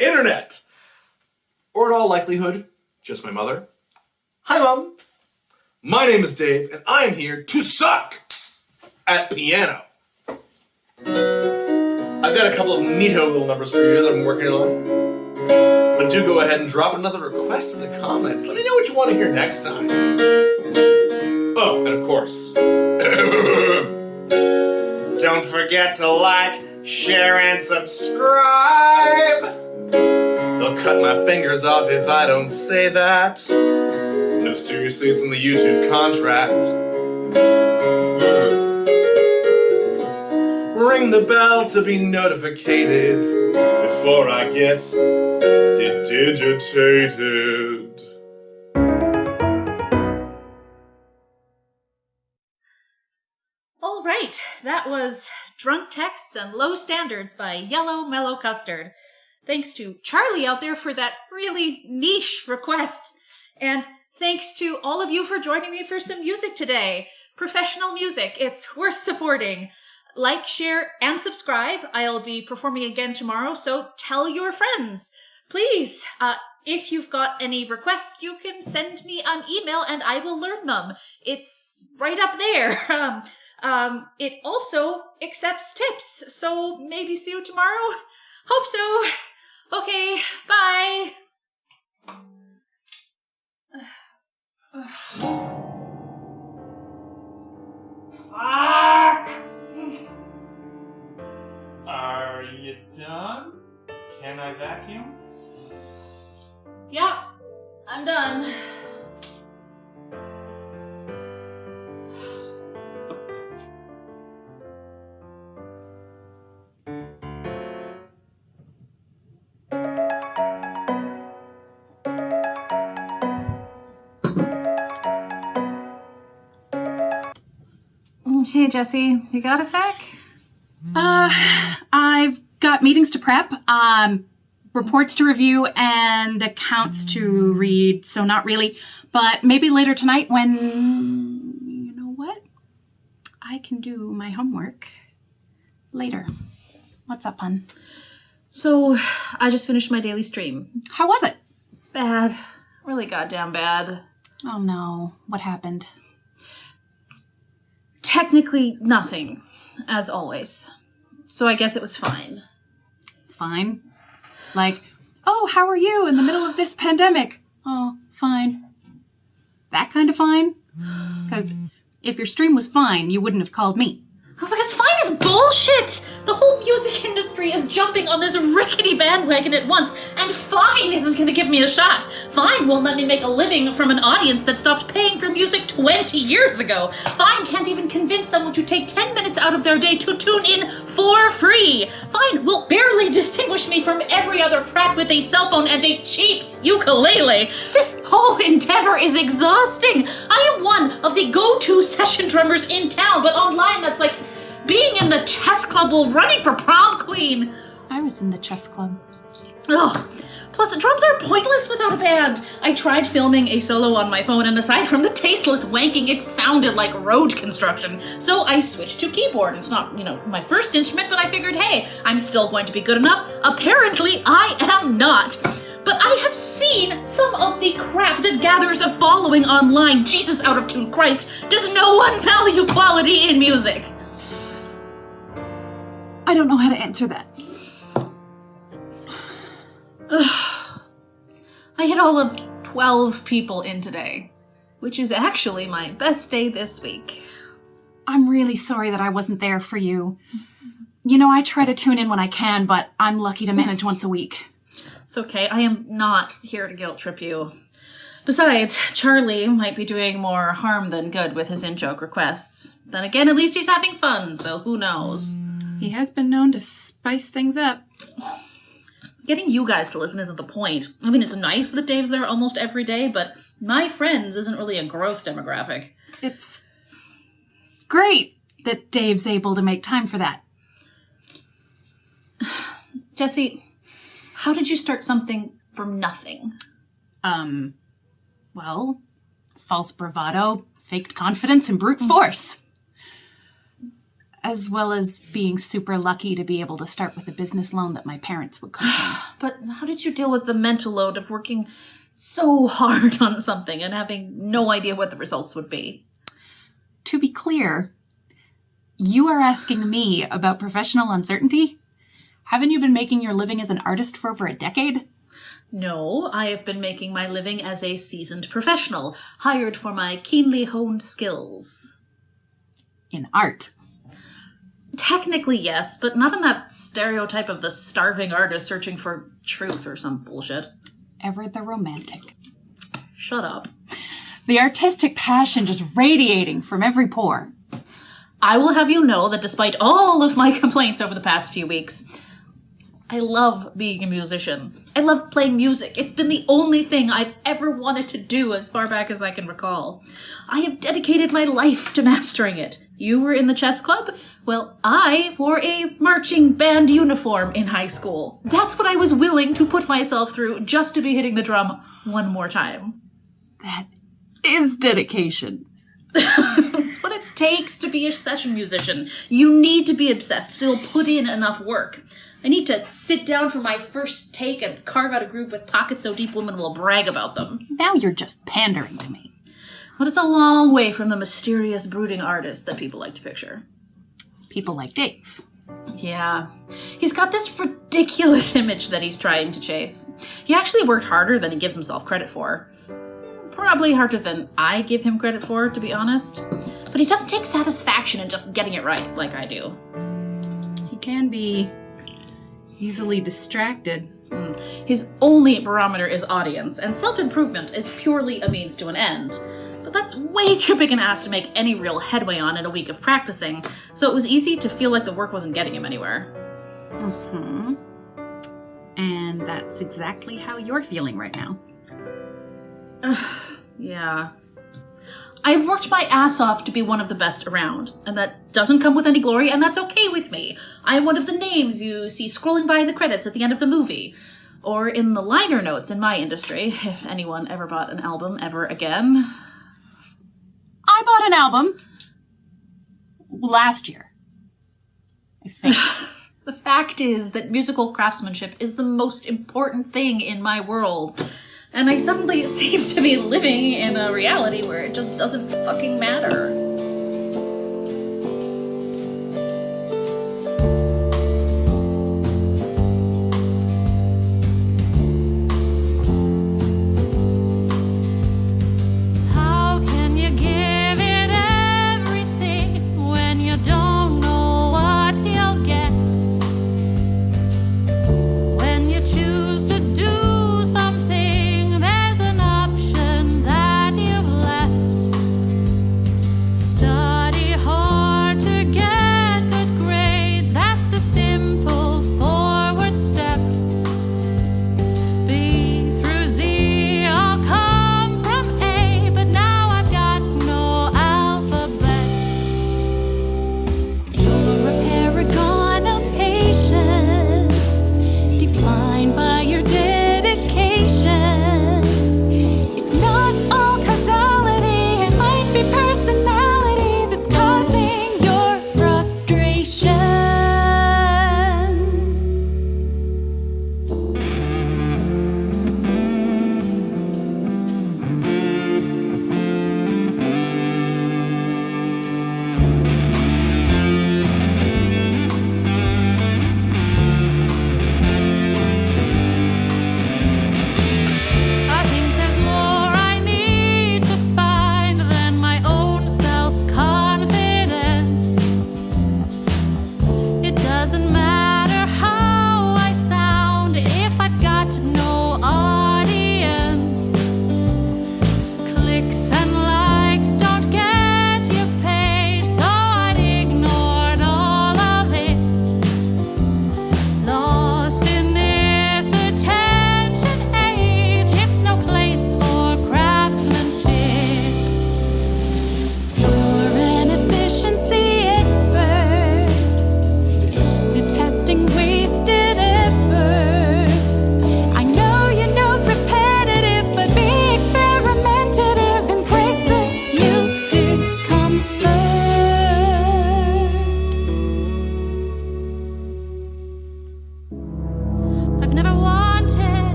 internet. Or in all likelihood, just my mother. Hi, Mom. My name is Dave, and I am here to suck at piano. I've got a couple of neato little numbers for you that I'm working on. But do go ahead and drop another request in the comments. Let me know what you want to hear next time. Oh, and of course, don't forget to like, share, and subscribe. They'll cut my fingers off if I don't say that. No, seriously, it's in the YouTube contract. Ring the bell to be notificated before I get dedigitated. All right, that was Drunk Texts and Low Standards by Yellow Mellow Custard. Thanks to Charlie out there for that really niche request. And thanks to all of you for joining me for some music today. Professional music, it's worth supporting. Like, share, and subscribe. I'll be performing again tomorrow, so tell your friends. Please, if you've got any requests, you can send me an email and I will learn them. It's right up there. It also accepts tips, so maybe see you tomorrow? Hope so. Okay, bye. Fuck! Are you done? Can I vacuum? Yep, I'm done. Hey, Jesse, you got a sec? I've got meetings to prep, reports to review, and accounts to read, so not really. But maybe later tonight when, you know what? I can do my homework later. What's up, hon? So, I just finished my daily stream. How was it? Bad. Really goddamn bad. Oh no, what happened? Technically nothing, as always. So I guess it was fine. Fine? Like, oh, how are you in the middle of this pandemic? Oh, fine. That kind of fine? Because if your stream was fine, you wouldn't have called me. Oh, because fine is bullshit! The whole music industry is jumping on this rickety bandwagon at once, and fine isn't gonna give me a shot. Fine won't let me make a living from an audience that stopped paying for music 20 years ago. Fine can't even convince someone to take 10 minutes out of their day to tune in for free. Fine will barely distinguish me from every other prat with a cell phone and a cheap ukulele. This whole endeavor is exhausting. I am one of the go-to session drummers in town, but online that's like being in the chess club while running for prom queen. I was in the chess club. Ugh. Plus, drums are pointless without a band. I tried filming a solo on my phone, and aside from the tasteless wanking, it sounded like road construction. So I switched to keyboard. It's not, my first instrument, but I figured, hey, I'm still going to be good enough. Apparently, I am not. But I have seen some of the crap that gathers a following online. Jesus out of tune Christ, does no one value quality in music? I don't know how to answer that. I had all of 12 people in today, which is actually my best day this week. I'm really sorry that I wasn't there for you. I try to tune in when I can, but I'm lucky to manage once a week. It's okay, I am not here to guilt trip you. Besides, Charlie might be doing more harm than good with his in-joke requests. Then again, at least he's having fun, so who knows? He has been known to spice things up. Getting you guys to listen isn't the point. I mean, it's nice that Dave's there almost every day, but my friends isn't really a growth demographic. It's great that Dave's able to make time for that. Jesse, how did you start something from nothing? Well, false bravado, faked confidence, and brute force. As well as being super lucky to be able to start with a business loan that my parents would co-sign. But how did you deal with the mental load of working so hard on something and having no idea what the results would be? To be clear, you are asking me about professional uncertainty? Haven't you been making your living as an artist for over a decade? No, I have been making my living as a seasoned professional, hired for my keenly honed skills. In art. Technically, yes, but not in that stereotype of the starving artist searching for truth or some bullshit. Ever the romantic. Shut up. The artistic passion just radiating from every pore. I will have you know that despite all of my complaints over the past few weeks, I love being a musician. I love playing music. It's been the only thing I've ever wanted to do as far back as I can recall. I have dedicated my life to mastering it. You were in the chess club? Well, I wore a marching band uniform in high school. That's what I was willing to put myself through just to be hitting the drum one more time. That is dedication. It's what it takes to be a session musician. You need to be obsessed, still put in enough work. I need to sit down for my first take and carve out a groove with pockets so deep women will brag about them. Now you're just pandering to me. But it's a long way from the mysterious, brooding artist that people like to picture. People like Dave. Yeah. He's got this ridiculous image that he's trying to chase. He actually worked harder than he gives himself credit for. Probably harder than I give him credit for, to be honest. But he doesn't take satisfaction in just getting it right, like I do. He can be easily distracted. His only barometer is audience, and self-improvement is purely a means to an end. But that's way too big an ask to make any real headway on in a week of practicing, so it was easy to feel like the work wasn't getting him anywhere. Mm-hmm. And that's exactly how you're feeling right now. Yeah. I've worked my ass off to be one of the best around, and that doesn't come with any glory, and that's okay with me. I'm one of the names you see scrolling by in the credits at the end of the movie. Or in the liner notes in my industry, if anyone ever bought an album ever again. I bought an album last year, I think. The fact is that musical craftsmanship is the most important thing in my world. And I suddenly seem to be living in a reality where it just doesn't fucking matter.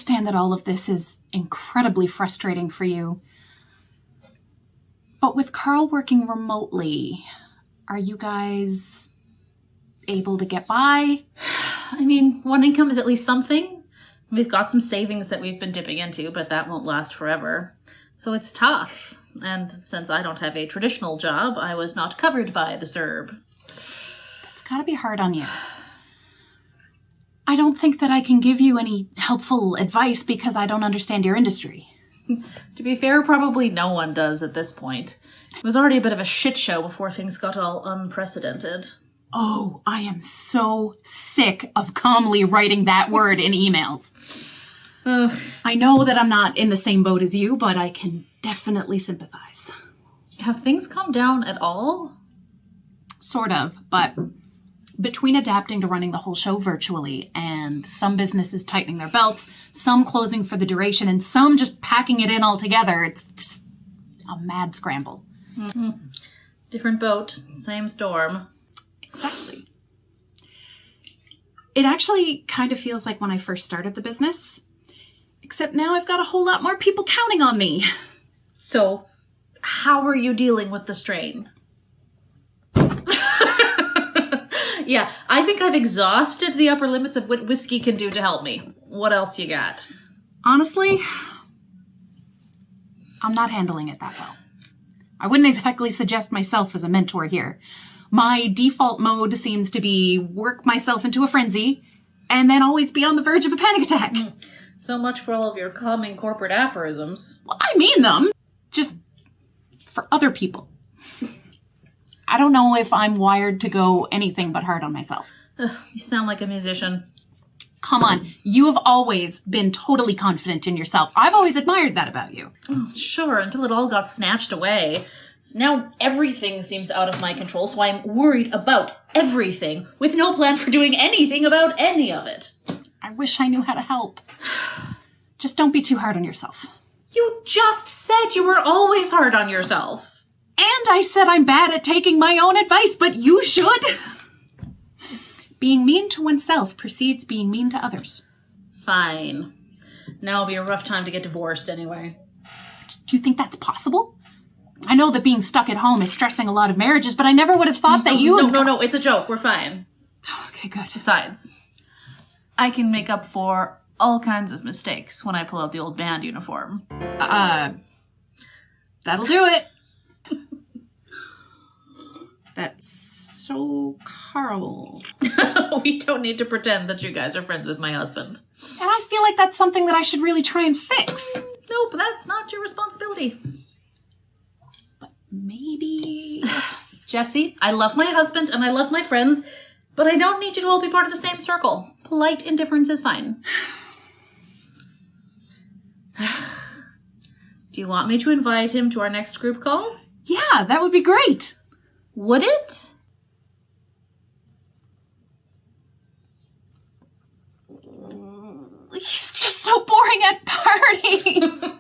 understand that all of this is incredibly frustrating for you. But with Carl working remotely, are you guys able to get by? I mean, one income is at least something. We've got some savings that we've been dipping into, but that won't last forever. So it's tough. And since I don't have a traditional job, I was not covered by the CERB. That's gotta be hard on you. I don't think that I can give you any helpful advice because I don't understand your industry. To be fair, probably no one does at this point. It was already a bit of a shit show before things got all unprecedented. Oh, I am so sick of calmly writing that word in emails. Ugh. I know that I'm not in the same boat as you, but I can definitely sympathize. Have things calmed down at all? Sort of, but between adapting to running the whole show virtually and some businesses tightening their belts, some closing for the duration, and some just packing it in altogether, it's a mad scramble. Mm-hmm. Different boat, same storm. Exactly. It actually kind of feels like when I first started the business, except now I've got a whole lot more people counting on me. So, how are you dealing with the strain? Yeah, I think I've exhausted the upper limits of what whiskey can do to help me. What else you got? Honestly, I'm not handling it that well. I wouldn't exactly suggest myself as a mentor here. My default mode seems to be work myself into a frenzy and then always be on the verge of a panic attack. So much for all of your calming corporate aphorisms. Well, I mean them, just for other people. I don't know if I'm wired to go anything but hard on myself. Ugh, you sound like a musician. Come on, you have always been totally confident in yourself. I've always admired that about you. Oh, sure, until it all got snatched away. So now everything seems out of my control, so I'm worried about everything, with no plan for doing anything about any of it. I wish I knew how to help. Just don't be too hard on yourself. You just said you were always hard on yourself. And I said I'm bad at taking my own advice, but you should. Being mean to oneself precedes being mean to others. Fine. Now will be a rough time to get divorced anyway. Do you think that's possible? I know that being stuck at home is stressing a lot of marriages, but I never would have thought that you... No, it's a joke. We're fine. Okay, good. Besides, I can make up for all kinds of mistakes when I pull out the old band uniform. That'll do it. That's so Carl. We don't need to pretend that you guys are friends with my husband. And I feel like that's something that I should really try and fix. Nope, that's not your responsibility. But maybe... Jesse, I love my husband and I love my friends, but I don't need you to all be part of the same circle. Polite indifference is fine. Do you want me to invite him to our next group call? Yeah, that would be great. Would it? He's just so boring at parties.